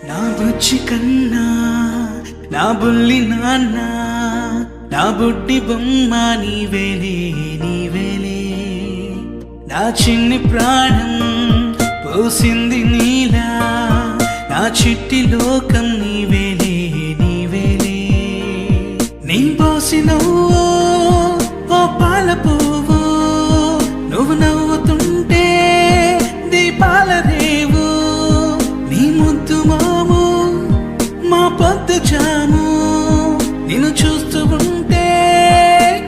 నా బుజ్జి కన్నా నా బుల్లి నాన్న నా బుడ్డి బొమ్మ నీవేలే నీవేలే నా చిన్ని ప్రాణం పోసింది నీలా నా చిట్టి లోకం నీవేలే నీవేలే నీ పోసినవో ఓ పాల పువ్వు నువ్వు నవ్వుతుంటే దీపాల రేవు నీ ముద్దు మాము మా పొద్దు జాము నిన్ను చూస్తూ ఉంటే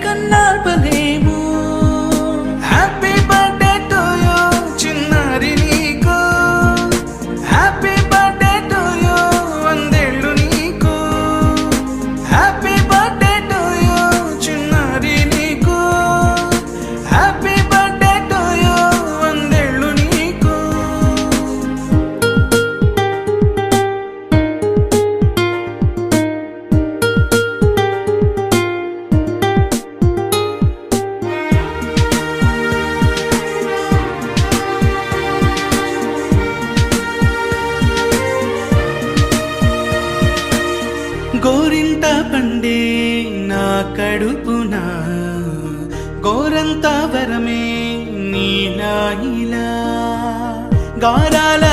కన్నార్పలేము హ్యాపీ బర్త్డే టు యూ చిన్నారి నీకు హ్యాపీ బర్త్డే టు యూ వందేళ్ళు నీకు హ్యాపీ బర్త్డే టు యూ చిన్నారి నీకు హ్యాపీ బర్త్డే టు యూ వందేళ్ళు నీకు గోరింట పండే నా కడుపున గోరంత వరమే నీలా ఇలా గారాల